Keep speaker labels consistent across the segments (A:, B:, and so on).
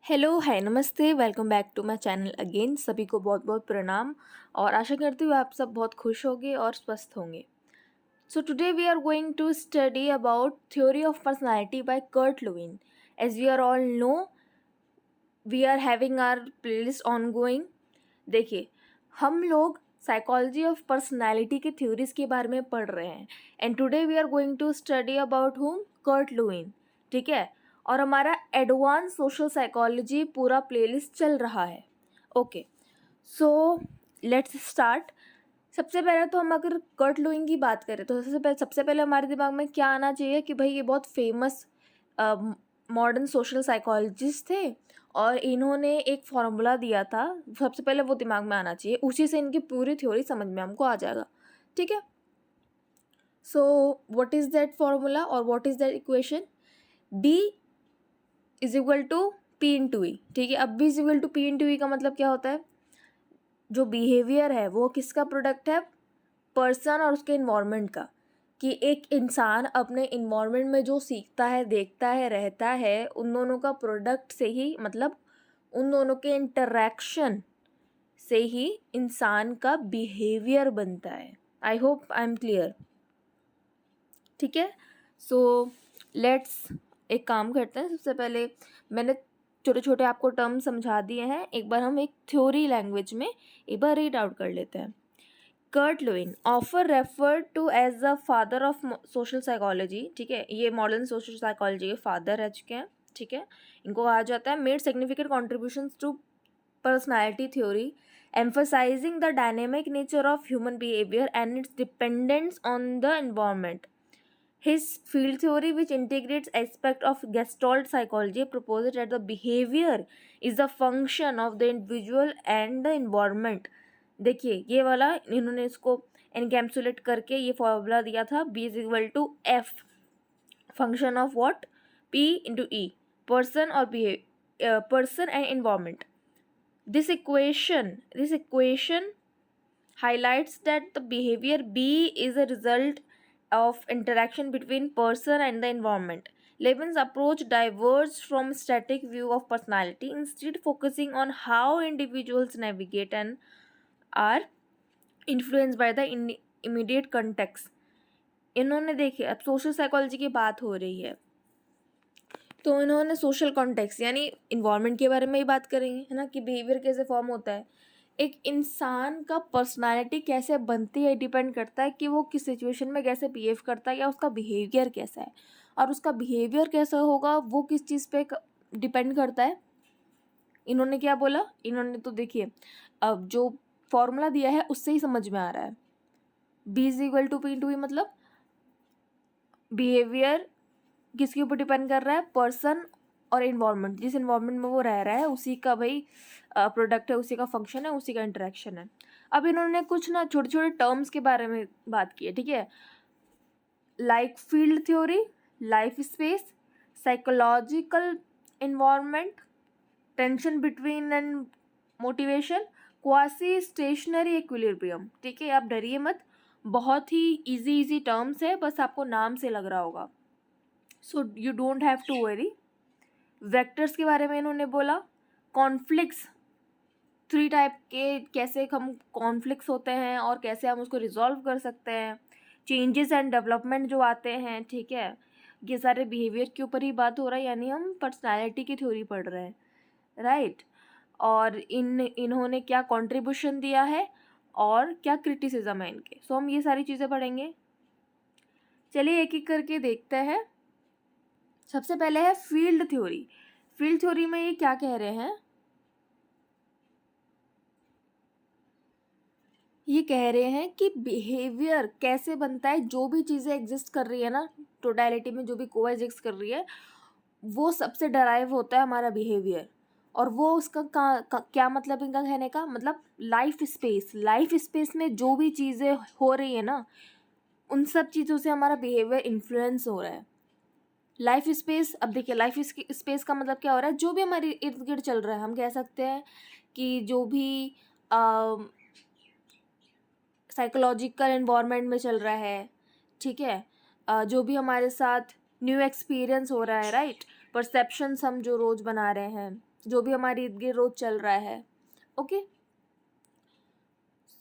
A: Hello, hi, नमस्ते, welcome back to my channel again. सभी को बहुत बहुत प्रणाम और आशा करती हूँ आप सब बहुत खुश होंगे और स्वस्थ होंगे। So today we are going to study about theory of personality by Kurt Lewin. As we are all know, we are having our playlist ongoing. देखिए, हम लोग साइकोलॉजी ऑफ पर्सनालिटी के थ्योरीज के बारे में पढ़ रहे हैं and today we are going to study about whom, Kurt Lewin. ठीक है, और हमारा एडवांस सोशल साइकोलॉजी पूरा प्लेलिस्ट चल रहा है। Okay, so let's start. सबसे पहले तो हम अगर कर्ट लुईन की बात करें तो सबसे पहले हमारे दिमाग में क्या आना चाहिए कि भाई ये बहुत फेमस मॉडर्न सोशल साइकोलॉजिस्ट थे और इन्होंने एक फार्मूला दिया था। सबसे पहले वो दिमाग में आना चाहिए, उसी से इनकी पूरी थ्योरी समझ में हमको आ जाएगा। ठीक है, so what is that formula और what is that equation? B is equal to P into E. ठीक है, अब B is equal to P into E का मतलब क्या होता है? जो बिहेवियर है वो किसका प्रोडक्ट है? पर्सन और उसके इन्वायरमेंट का। कि एक इंसान अपने इन्वायरमेंट में जो सीखता है, देखता है, रहता है, उन दोनों का प्रोडक्ट से ही, मतलब उन दोनों के इंटरैक्शन से ही इंसान का बिहेवियर बनता है। I hope I am clear. ठीक है, सो लेट्स एक काम करते हैं। सबसे पहले मैंने छोटे छोटे आपको टर्म समझा दिए हैं, एक बार हम एक थ्योरी लैंग्वेज में एक बार रीड आउट कर लेते हैं। कर्ट लुईन, ऑफर referred to as the father of social psychology. ठीक है, ये मॉडर्न सोशल साइकोलॉजी के फादर रह चुके हैं। ठीक है, इनको कहा जाता है made significant contributions to personality theory, emphasizing the dynamic nature of human behavior and its dependence on the environment. His field theory, which integrates aspects of Gestalt psychology, proposes that the behavior is the function of the individual and the environment. देखिए, ये वाला इन्होंने इसको encapsulate करके ये formula दिया था, B is equal to F function of what? P into E, person और person and environment. This equation highlights that the behavior B is a result of interaction between person and the environment. Levin's approach diverged from static view of personality, instead focusing on how individuals navigate and are influenced by the immediate context. इन्होंने देखिए, अब social psychology की बात हो रही है तो इन्होंने सोशल कॉन्टेक्स्ट यानी इन्वायरमेंट के बारे में ही बात करेंगे, है ना, कि बिहेवियर कैसे फॉर्म होता है, एक इंसान का पर्सनालिटी कैसे बनती है, डिपेंड करता है कि वो किस सिचुएशन में कैसे बिहेव करता है या उसका बिहेवियर कैसा है। और उसका बिहेवियर कैसा होगा वो किस चीज़ पे डिपेंड करता है। इन्होंने क्या बोला? इन्होंने तो देखिए, अब जो फॉर्मूला दिया है उससे ही समझ में आ रहा है। B is equal to P into E, मतलब बिहेवियर किसके ऊपर डिपेंड कर रहा है? पर्सन और इन्वायरमेंट, जिस इन्वायरमेंट में वो रह रहा है उसी का भाई प्रोडक्ट है, उसी का फंक्शन है, उसी का इंटरेक्शन है। अब इन्होंने कुछ ना छोटे छोटे टर्म्स के बारे में बात की है। ठीक है, like field theory, life space, psychological environment, tension between and motivation, quasi stationary equilibrium. ठीक है, आप डरिए मत, बहुत ही इजी टर्म्स है, बस आपको नाम से लग रहा होगा, so you don't have to worry. Vectors के बारे में इन्होंने बोला, कॉन्फ्लिक्ट्स, 3 टाइप के, कैसे हम कॉन्फ्लिक्ट्स होते हैं और कैसे हम उसको रिजॉल्व कर सकते हैं, चेंजेस एंड डेवलपमेंट जो आते हैं। ठीक है, ये सारे बिहेवियर के ऊपर ही बात हो रहा है, यानी हम पर्सनालिटी की थ्योरी पढ़ रहे हैं, राइट। और इन्होंने क्या कंट्रीब्यूशन दिया है और क्या क्रिटिसिज्म है इनके, सो हम ये सारी चीज़ें पढ़ेंगे। चलिए एक एक करके देखते हैं। सबसे पहले है फील्ड थ्योरी। फील्ड थ्योरी में ये क्या कह रहे हैं? ये कह रहे हैं कि बिहेवियर कैसे बनता है, जो भी चीज़ें एग्जिस्ट कर रही है ना, टोटलिटी में जो भी को एग्जिस्ट कर रही है, वो सबसे डराइव होता है हमारा बिहेवियर। और वो उसका क्या मतलब, इनका कहने का मतलब लाइफ स्पेस में जो भी चीज़ें हो रही है ना, उन सब चीज़ों से हमारा बिहेवियर इन्फ्लुएंस हो रहा है। लाइफ स्पेस, अब देखिए लाइफ स्पेस का मतलब क्या हो रहा है? जो भी हमारे इर्द गिर्द चल रहा है, हम कह सकते हैं कि जो भी साइकोलॉजिकल एनवायरनमेंट में चल रहा है, ठीक है, जो भी हमारे साथ न्यू एक्सपीरियंस हो रहा है, राइट, परसेप्शंस हम जो रोज़ बना रहे हैं, जो भी हमारे इर्द गिर्द रोज चल रहा है. Okay.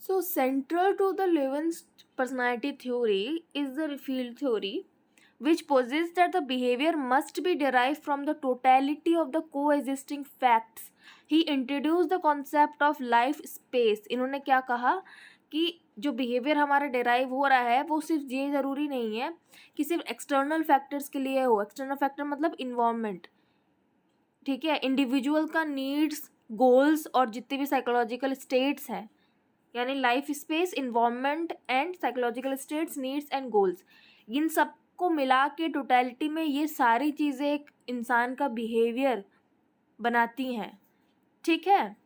A: So central to the Levin's personality theory is the field theory, which posits that the behavior must be derived from the totality of the coexisting facts. He introduced the concept of life space. इन्होंने क्या कहा कि जो behaviour हमारा derive हो रहा है वो सिर्फ ये ज़रूरी नहीं है कि सिर्फ एक्सटर्नल फैक्टर्स के लिए हो. एक्सटर्नल फैक्टर मतलब इन्वायरमेंट, ठीक है, इंडिविजुअल का नीड्स, गोल्स और जितने भी साइकोलॉजिकल स्टेट्स हैं, यानी life space, environment and psychological states, needs and goals, इन सब को मिला के टोटलिटी में ये सारी चीज़ें एक इंसान का बिहेवियर बनाती हैं. ठीक है.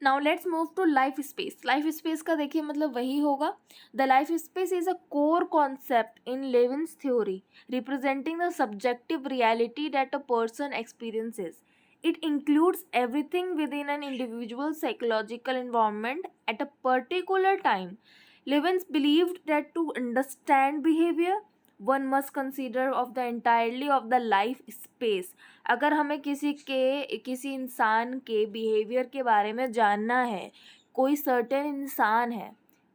A: Now let's move to life space. Life space का देखिए मतलब वही होगा. The life space is a core concept in Lewin's theory representing the subjective reality that a person experiences. It includes everything within an individual's psychological environment at a particular time. Levins believed that to understand behavior, one must consider of the entirely of the life space. अगर हमें किसी इंसान के behaviour के बारे में जानना है, कोई सर्टेन इंसान है,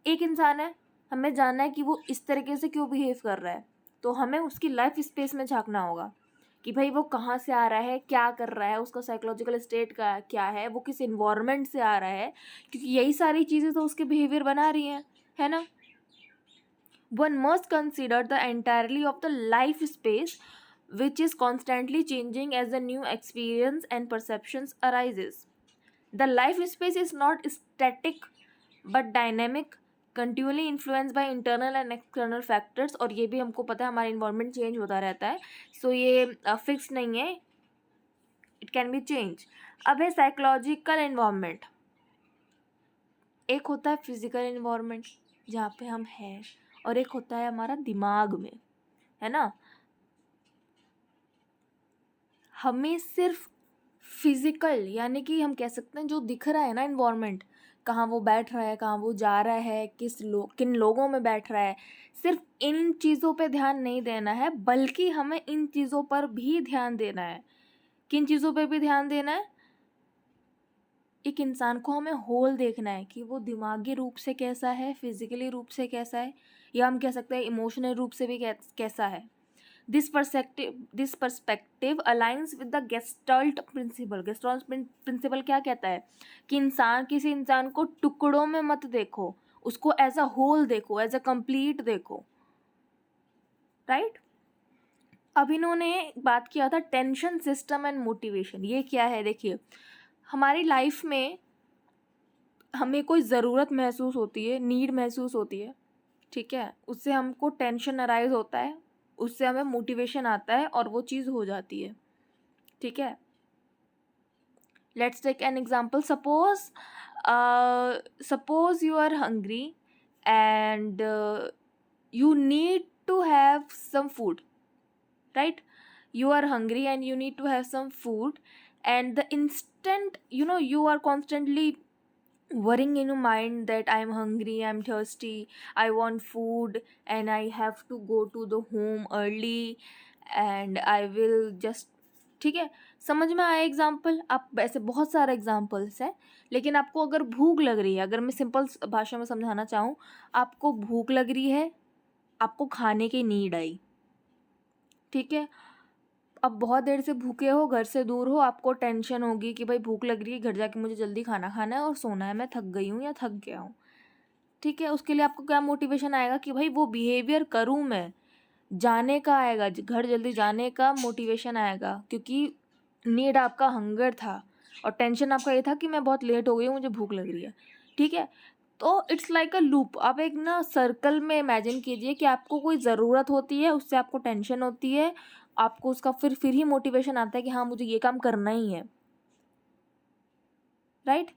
A: एक इंसान है, हमें जानना है कि वो इस तरीके से क्यों बिहेव कर रहा है, तो हमें उसकी लाइफ स्पेस में झांकना होगा कि भाई वो कहाँ से आ रहा है, क्या कर रहा है, उसका साइकोलॉजिकल स्टेट का क्या है, वो किस इन्वायरमेंट से आ रहा है, क्योंकि यही सारी चीज़ें तो उसके बिहेवियर बना रही हैं, है ना. One must consider the entirely of the life space which is constantly changing as the new experience and perceptions arises. The life space is not static but dynamic, continually influence by internal and external factors. और ये भी हमको पता है हमारा environment change होता रहता है, सो ये फिक्स नहीं है, इट कैन बी चेंज. अब है साइकोलॉजिकल इन्वायरमेंट. एक होता है फिजिकल इन्वायरमेंट जहाँ पे हम हैं, और एक होता है हमारा दिमाग में, है ना. हमें सिर्फ फिजिकल यानी कि हम कह सकते हैं जो दिख रहा है ना इन्वायरमेंट, कहाँ वो बैठ रहा है, कहाँ वो जा रहा है, किन लोगों में बैठ रहा है, सिर्फ इन चीज़ों पे ध्यान नहीं देना है, बल्कि हमें इन चीज़ों पर भी ध्यान देना है. किन चीज़ों पे भी ध्यान देना है? एक इंसान को हमें होल देखना है कि वो दिमागी रूप से कैसा है, फिजिकली रूप से कैसा है, या हम कह सकते हैं इमोशनल रूप से भी कैसा है. This perspective aligns with the Gestalt principle. Gestalt principle क्या कहता है कि किसी इंसान को टुकड़ों में मत देखो, उसको एज अ होल देखो, एज अ कंप्लीट देखो, राइट. अब इन्होंने बात किया था टेंशन सिस्टम एंड मोटिवेशन. ये क्या है? देखिए, हमारी लाइफ में हमें कोई ज़रूरत महसूस होती है, नीड महसूस होती है, ठीक है, उससे हमको टेंशन अराइज होता है, उससे हमें मोटिवेशन आता है और वो चीज़ हो जाती है, ठीक है. Let's take an example. Suppose you are hungry and you need to have some food, right? You are hungry and you need to have some food, and the instant you are constantly worrying in your mind that I am hungry, I am thirsty, I want food, and I have to go to the home early and I will just, ठीक है, समझ में आया example. आप ऐसे बहुत सारे examples हैं, लेकिन आपको अगर भूख लग रही है, अगर मैं सिंपल भाषा में समझाना चाहूँ, आपको भूख लग रही है, आपको खाने की नीड आई, ठीक है, अब बहुत देर से भूखे हो, घर से दूर हो, आपको टेंशन होगी कि भाई भूख लग रही है, घर जाके मुझे जल्दी खाना खाना है और सोना है, मैं थक गई हूँ या थक गया हूँ, ठीक है. उसके लिए आपको क्या मोटिवेशन आएगा कि भाई वो बिहेवियर करूँ मैं, जाने का आएगा, घर जल्दी जाने का मोटिवेशन आएगा, क्योंकि नीड आपका हंगर था और टेंशन आपका ये था कि मैं बहुत लेट हो गई हूँ, मुझे भूख लग रही है, ठीक है. तो इट्स लाइक अ लूप. आप एक ना सर्कल में इमेजिन कीजिए कि आपको कोई ज़रूरत होती है, उससे आपको टेंशन होती है, आपको उसका फिर ही मोटिवेशन आता है कि हाँ मुझे ये काम करना ही है, राइट.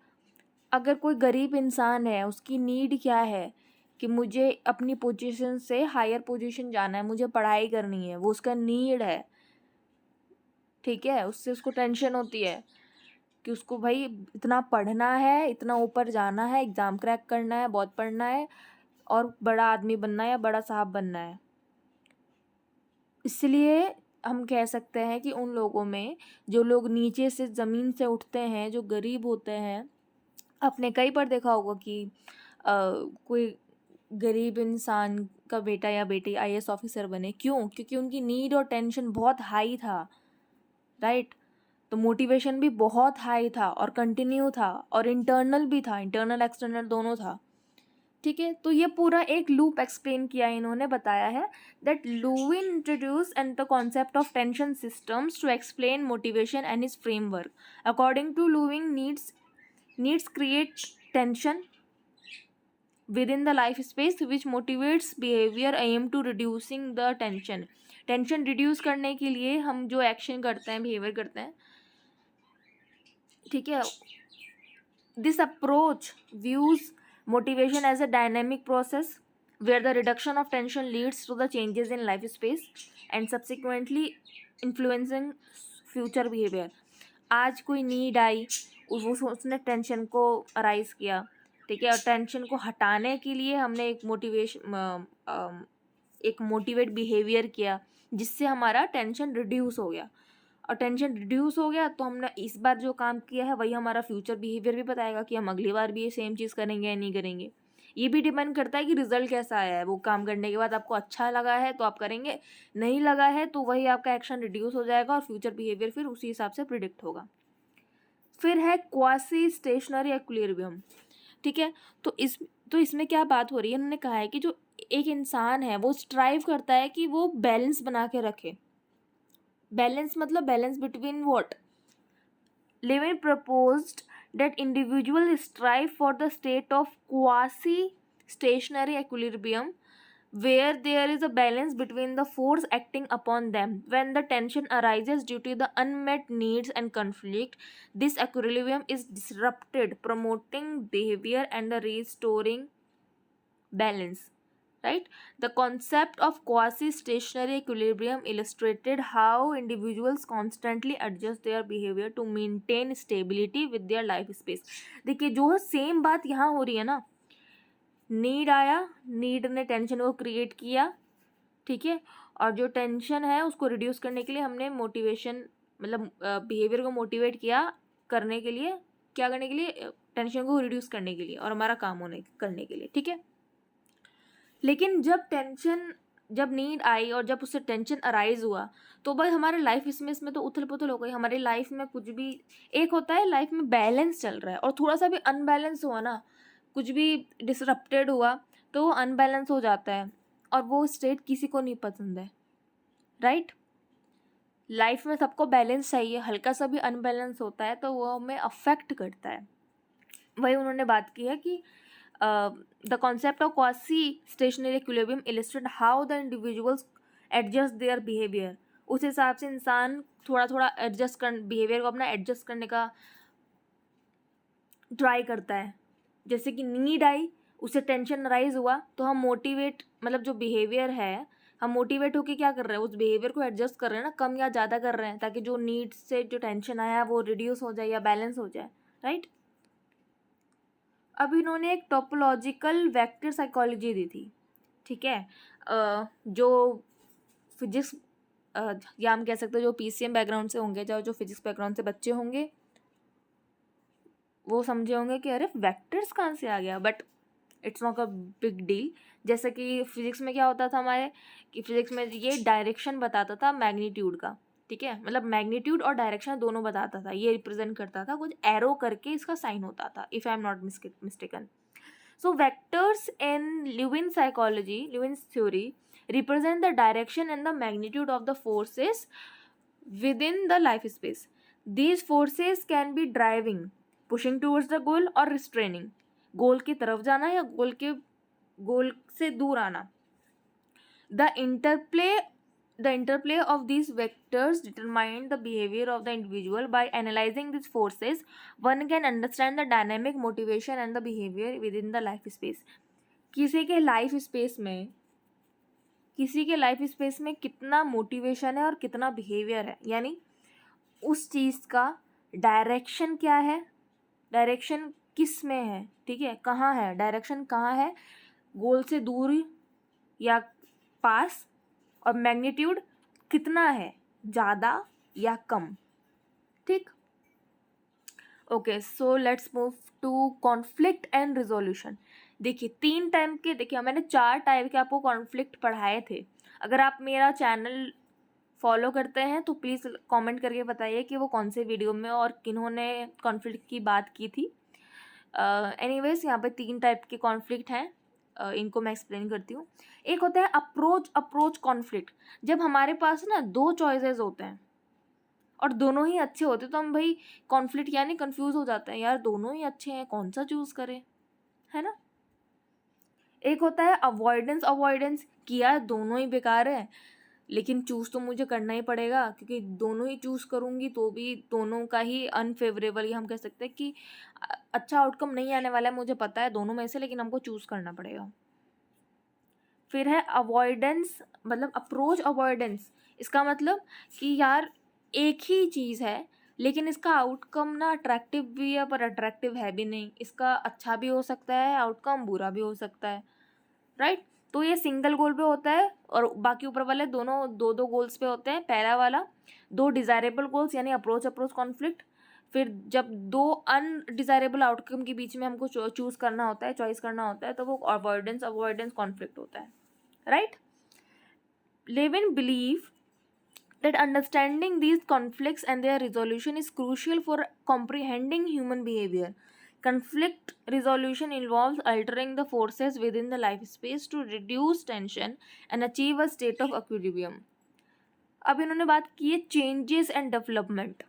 A: अगर कोई गरीब इंसान है, उसकी नीड क्या है कि मुझे अपनी पोजीशन से हायर पोजीशन जाना है, मुझे पढ़ाई करनी है, वो उसका नीड है, ठीक है. उससे उसको टेंशन होती है कि उसको भाई इतना पढ़ना है, इतना ऊपर जाना है, एग्ज़ाम क्रैक करना है, बहुत पढ़ना है और बड़ा आदमी बनना है या बड़ा साहब बनना है. इसलिए हम कह सकते हैं कि उन लोगों में जो लोग नीचे से ज़मीन से उठते हैं, जो गरीब होते हैं, आपने कई बार देखा होगा कि कोई गरीब इंसान का बेटा या बेटी आईएएस ऑफिसर बने, क्यों? क्योंकि उनकी नीड और टेंशन बहुत हाई था, राइट? तो मोटिवेशन भी बहुत हाई था और कंटिन्यू था और इंटरनल भी था, इंटरनल एक्सटर्नल दोनों था, ठीक है। तो ये पूरा एक लूप एक्सप्लेन किया इन्होंने, बताया है that Lewin introduce and the concept of tension systems to explain motivation and his framework. According to Lewin, needs create tension within the life space which motivates behavior aim to reducing the tension reduce करने के लिए हम जो action करते हैं, behaviour करते हैं, ठीक है। This approach views motivation as a dynamic process where the reduction of tension leads to the changes in life space and subsequently influencing future behavior। आज कोई नीड आई, उसने टेंशन को अराइज किया, ठीक है, और टेंशन को हटाने के लिए हमने एक मोटिवेट बिहेवियर किया जिससे हमारा टेंशन रिड्यूस हो गया। और टेंशन रिड्यूस हो गया तो हमने इस बार जो काम किया है वही हमारा फ्यूचर बिहेवियर भी बताएगा कि हम अगली बार भी ये सेम चीज़ करेंगे या नहीं करेंगे। ये भी डिपेंड करता है कि रिजल्ट कैसा आया है। वो काम करने के बाद आपको अच्छा लगा है तो आप करेंगे, नहीं लगा है तो वही आपका एक्शन रिड्यूस हो जाएगा और फ्यूचर बिहेवियर फिर उसी हिसाब से प्रिडिक्ट होगा। फिर है क्वासी स्टेशनरी इक्विलिब्रियम, ठीक है। तो इसमें क्या बात हो रही है, उन्होंने कहा है कि जो एक इंसान है वो स्ट्राइव करता है कि वो बैलेंस बना के रखे। बैलेंस मतलब balance between what? Levin proposed that individuals strive for the state of quasi-stationary equilibrium where there is a balance between the force acting upon them. When the tension arises due to the unmet needs and conflict, this equilibrium is disrupted, promoting behavior and the restoring balance. Right? The concept of quasi-stationary equilibrium illustrated how individuals constantly adjust their behavior to maintain stability with their life space। देखिए जो same बात यहाँ हो रही है ना, need आया, need ने टेंशन को क्रिएट किया, ठीक है, और जो टेंशन है उसको रिड्यूस करने के लिए हमने मोटिवेशन मतलब बिहेवियर को मोटिवेट किया करने के लिए, क्या करने के लिए? टेंशन को रिड्यूस करने के लिए और हमारा काम करने के लिए, ठीक है। लेकिन जब नीड आई और जब उससे टेंशन अराइज हुआ तो भाई हमारे लाइफ इसमें तो उथल पुथल हो गई। हमारी लाइफ में कुछ भी, एक होता है लाइफ में बैलेंस चल रहा है और थोड़ा सा भी अनबैलेंस हुआ ना, कुछ भी डिसरप्टेड हुआ तो वो अनबैलेंस हो जाता है और वो स्टेट किसी को नहीं पसंद है, राइट। लाइफ में सबको बैलेंस चाहिए, हल्का सा भी अनबैलेंस होता है तो वो हमें अफेक्ट करता है। वही उन्होंने बात की है कि the concept of quasi-stationary equilibrium illustrates how the individuals adjust their behavior। उस हिसाब से इंसान थोड़ा थोड़ा बिहेवियर को अपना एडजस्ट करने का ट्राई करता है। जैसे कि नीड आई, उससे टेंशन राइज हुआ तो हम मतलब जो बिहेवियर है हम मोटिवेट होकर क्या कर रहे हैं, उस बिहेवियर को एडजस्ट कर रहे हैं ना, कम या ज़्यादा कर रहे हैं ताकि जो नीड से जो टेंशन आया है वो रिड्यूस हो जाए या बैलेंस हो जाए, राइट। अब इन्होंने एक टोपोलॉजिकल वेक्टर साइकोलॉजी दी थी, ठीक है। जो फिजिक्स या हम कह सकते हैं जो पीसीएम बैकग्राउंड से होंगे, जो फिजिक्स बैकग्राउंड से बच्चे होंगे वो समझे होंगे कि अरे वेक्टर्स कहाँ से आ गया, but it's not a big deal. जैसे कि फिजिक्स में क्या होता था हमारे, कि फिजिक्स में ये डायरेक्शन बताता था मैग्नीट्यूड का, ठीक है, मतलब मैग्नीट्यूड और डायरेक्शन दोनों बताता था, ये रिप्रेजेंट करता था, कुछ एरो करके इसका साइन होता था, if I am not mistaken. So vectors in Leeuwen theory represent the direction and the magnitude of the forces within the life space. These forces can be driving, pushing towards the goal or restraining, गोल की तरफ जाना या गोल से दूर आना। The interplay of these vectors determine the behavior of the individual. By analyzing these forces, one can understand the dynamic motivation and the behavior within the life space। किसी के life space में कितना मोटिवेशन है और कितना behaviour है, यानी उस चीज़ का डायरेक्शन क्या है, डायरेक्शन किस में है, ठीक है, कहाँ है, डायरेक्शन कहाँ है, गोल से दूर या पास, और मैग्नीट्यूड कितना है, ज़्यादा या कम, ठीक। Okay, so let's move to conflict and resolution. देखिए 3 टाइप के, देखिए मैंने 4 टाइप के आपको कॉन्फ्लिक्ट पढ़ाए थे। अगर आप मेरा चैनल फॉलो करते हैं तो प्लीज़ कमेंट करके बताइए कि वो कौन से वीडियो में और किन्होंने कॉन्फ्लिक्ट की बात की थी। एनीवेज यहाँ पे 3 टाइप के कॉन्फ्लिक्ट हैं, इनको मैं एक्सप्लेन करती हूँ। एक होता है अप्रोच कॉन्फ्लिक्ट। जब हमारे पास ना 2 चॉइसेस होते हैं और दोनों ही अच्छे होते हैं तो हम भाई कॉन्फ्लिक्ट यानी कंफ्यूज हो जाते हैं, यार दोनों ही अच्छे हैं, कौन सा चूज़ करें, है ना। एक होता है अवॉइडेंस, किया दोनों ही बेकार है लेकिन चूज़ तो मुझे करना ही पड़ेगा, क्योंकि दोनों ही चूज़ करूँगी तो भी दोनों का ही अनफेवरेबल, या हम कह सकते हैं कि अच्छा आउटकम नहीं आने वाला है, मुझे पता है दोनों में से, लेकिन हमको चूज़ करना पड़ेगा। फिर है अवॉइडेंस, मतलब अप्रोच अवॉइडेंस। इसका मतलब कि यार एक ही चीज़ है लेकिन इसका आउटकम ना अट्रैक्टिव भी है पर अट्रैक्टिव है भी नहीं, इसका अच्छा भी हो सकता है आउटकम, बुरा भी हो सकता है, राइट। तो ये सिंगल गोल पे होता है और बाकी ऊपर वाले दोनों 2-2 गोल्स पे होते हैं। पहला वाला 2 डिज़ायरेबल गोल्स यानी अप्रोच कॉन्फ्लिक्ट। फिर जब 2 अनडिज़ायरेबल आउटकम के बीच में हमको चूज़ करना होता है, चॉइस करना होता है, तो वो अवॉइडेंस कॉन्फ्लिक्ट होता है, right. Levin believe that understanding these conflicts and their resolution is crucial for comprehending human behavior. Conflict resolution involves altering the forces within the life space to reduce tension and achieve a state of equilibrium. अब इन्होंने बात की है changes and development,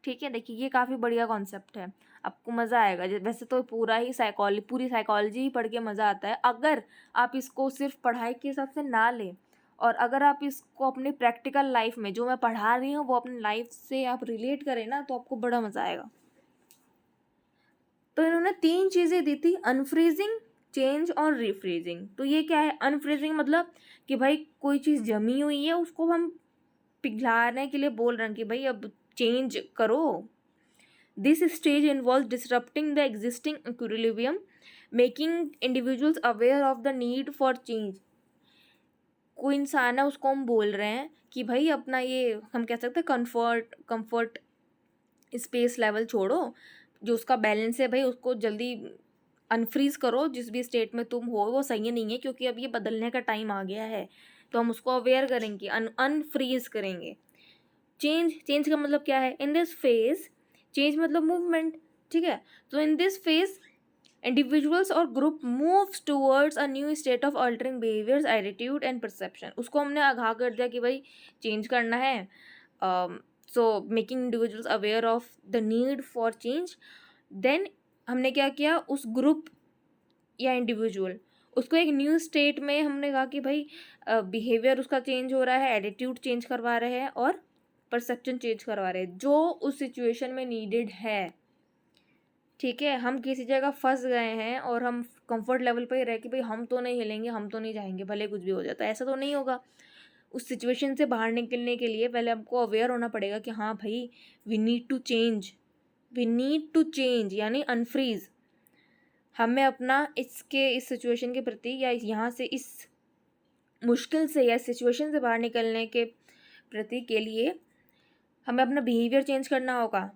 A: ठीक है। देखिए ये काफ़ी बढ़िया कॉन्सेप्ट है, आपको मज़ा आएगा। वैसे तो पूरी साइकोलॉजी ही पढ़ के मज़ा आता है, अगर आप इसको सिर्फ पढ़ाई के हिसाब से ना लें और अगर आप इसको अपनी प्रैक्टिकल लाइफ में, जो मैं पढ़ा रही हूँ वो अपनी लाइफ से आप रिलेट करें ना, तो आपको बड़ा मज़ा आएगा। तो इन्होंने 3 चीज़ें दी थी, अनफ्रीजिंग, चेंज और रिफ्रीजिंग। तो ये क्या है, अनफ्रीजिंग मतलब कि भाई कोई चीज़ जमी हुई है उसको हम पिघलाने के लिए बोल रहे हैं कि भाई अब चेंज करो। This stage involve disrupting the existing equilibrium, making individuals aware of the need for change. कोई इंसान है उसको हम बोल रहे हैं कि भाई अपना ये हम कह सकते हैं कंफर्ट स्पेस लेवल छोड़ो, जो उसका बैलेंस है भाई उसको जल्दी अनफ्रीज करो, जिस भी स्टेट में तुम हो वो सही नहीं है, क्योंकि अब ये बदलने का टाइम आ गया है, तो हम उसको अवेयर करेंगे, अनफ्रीज करेंगे। चेंज का मतलब क्या है, इन दिस फेज, चेंज मतलब मूवमेंट, ठीक है। तो इन दिस फेज इंडिविजुअल्स और group moves towards a new state of altering behaviours, attitude and perception. उसको हमने आगाह कर दिया कि भाई चेंज करना है, so making individuals aware of the need for change. Then हमने क्या किया, उस ग्रुप या इंडिविजुअल उसको एक न्यू स्टेट में हमने कहा कि भाई बिहेवियर उसका चेंज हो रहा है, एटीट्यूड चेंज करवा रहे हैं और परसेप्शन चेंज करवा रहे हैं, जो उस सिचुएशन में नीडेड है, ठीक है। हम किसी जगह फंस गए हैं और हम कंफर्ट लेवल पे ही रह कि भाई हम तो नहीं हिलेंगे, हम तो नहीं जाएंगे भले कुछ भी हो जाता है, ऐसा तो नहीं होगा। उस सिचुएशन से बाहर निकलने के लिए पहले हमको अवेयर होना पड़ेगा कि हाँ भाई वी नीड टू चेंज यानी अनफ्रीज। हमें अपना इस सिचुएशन के प्रति या यहाँ से इस मुश्किल से या सिचुएशन से बाहर निकलने के प्रति के लिए हमें अपना बिहेवियर चेंज करना होगा,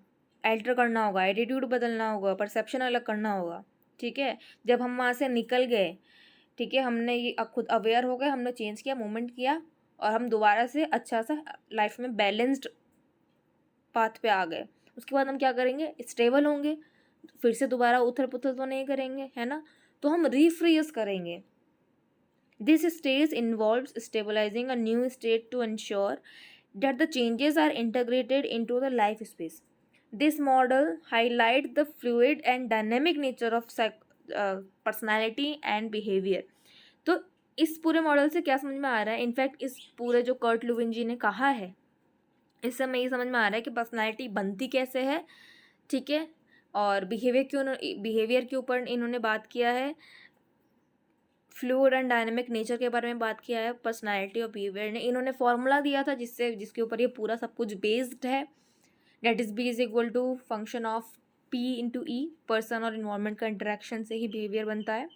A: एल्टर करना होगा, एटीट्यूड बदलना होगा, परसेप्शन अलग करना होगा, ठीक है। जब हम वहाँ से निकल गए, ठीक है, हमने ये खुद अवेयर हो गए, हमने चेंज किया, मूवमेंट किया और हम दोबारा से अच्छा सा लाइफ में बैलेंस्ड पाथ पे आ गए, उसके बाद हम क्या करेंगे, स्टेबल होंगे, फिर से दोबारा उथल पुथल तो नहीं करेंगे, है ना। तो हम रिफ्रीज करेंगे। This stage involves stabilizing a new state to ensure that the changes are integrated into the life space. This model highlights the fluid and dynamic nature of personality and behavior. तो इस पूरे model से क्या समझ में आ रहा है, in fact इस पूरे जो कर्ट लुविन जी ने कहा है, इससे हमें ये समझ में आ रहा है कि पर्सनालिटी बनती कैसे है, ठीक है, और बिहेवियर के ऊपर इन्होंने बात किया है, फ्लूइड एंड डायनेमिक नेचर के बारे में बात किया है पर्सनालिटी और बिहेवियर ने। इन्होंने फॉर्मूला दिया था जिसके ऊपर ये पूरा सब कुछ बेस्ड है, that is B is equal to function of P into E, person और इन्वायरमेंट का इंटरेक्शन से ही बिहेवियर बनता है।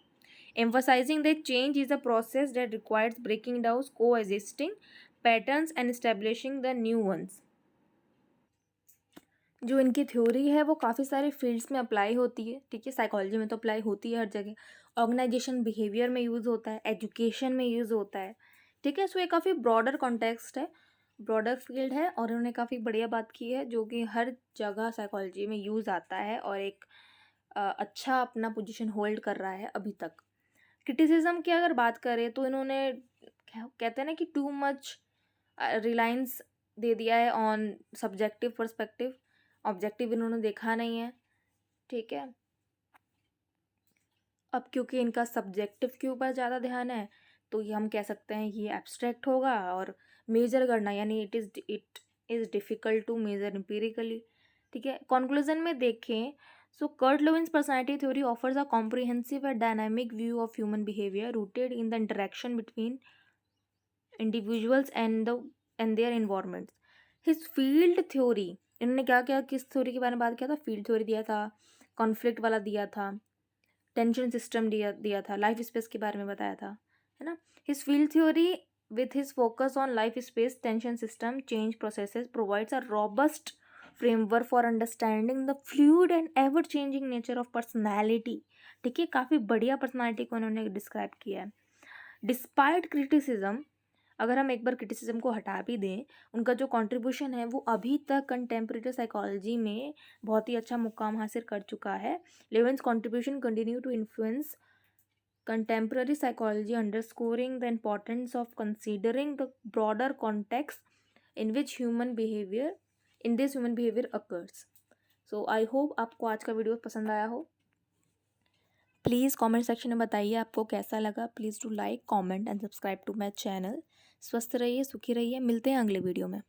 A: Emphasising that change is a process that requires breaking down को existing patterns and establishing the new ones. जो इनकी theory है वो काफ़ी सारे फील्ड्स में अप्लाई होती है, ठीक है। साइकोलॉजी में तो अप्लाई होती है हर जगह, ऑर्गेनाइजेशन बिहेवियर में यूज़ होता है, एजुकेशन में यूज़ होता है, ठीक है। सो ये काफ़ी ब्रॉडर कॉन्टेक्स्ट है, ब्रॉडर फील्ड है, और उन्होंने काफ़ी बढ़िया बात की है जो कि हर जगह साइकोलॉजी में यूज़ आता है और एक अच्छा अपना पोजीशन होल्ड कर रहा है अभी तक। क्रिटिसिज्म की अगर बात करें तो इन्होंने कहते हैं ना कि टू मच रिलायंस दे दिया है ऑन सब्जेक्टिव पर्सपेक्टिव, ऑब्जेक्टिव इन्होंने देखा नहीं है, ठीक है। अब क्योंकि इनका सब्जेक्टिव के ऊपर ज़्यादा ध्यान है तो ये हम कह सकते हैं ये एब्स्ट्रैक्ट होगा, और मेजर करना यानी it is difficult to measure empirically, ठीक है। कंक्लूजन में देखें, so Kurt Lewin's personality theory offers a comprehensive and dynamic view of human behaviour rooted in the interaction between individuals and their environments. His field theory, इन्होंने क्या क्या किस theory के बारे में बात किया था, फील्ड थ्योरी दिया था, कॉन्फ्लिक्ट वाला दिया था, टेंशन सिस्टम दिया था, लाइफ स्पेस के बारे में बताया था, है ना। His field theory with his focus on life space tension system change processes provides a robust framework for understanding the fluid and ever changing nature of personality, ठीक है। काफ़ी बढ़िया पर्सनालिटी को उन्होंने डिस्क्राइब किया है। डिस्पाइट क्रिटिसिज्म, अगर हम एक बार क्रिटिसिज्म को हटा भी दें, उनका जो कंट्रीब्यूशन है वो अभी तक कंटेम्प्रेरी साइकोलॉजी में बहुत ही अच्छा मुकाम हासिल कर चुका है। Lewin's contribution continue to influence contemporary psychology, underscoring the importance of considering the broader context in which human behavior occurs. So I hope आपको आज का वीडियो पसंद आया हो। प्लीज़ कमेंट सेक्शन में बताइए आपको कैसा लगा। Please do like, comment and subscribe to my channel. स्वस्थ रहिए, सुखी रहिए, मिलते हैं अगले वीडियो में।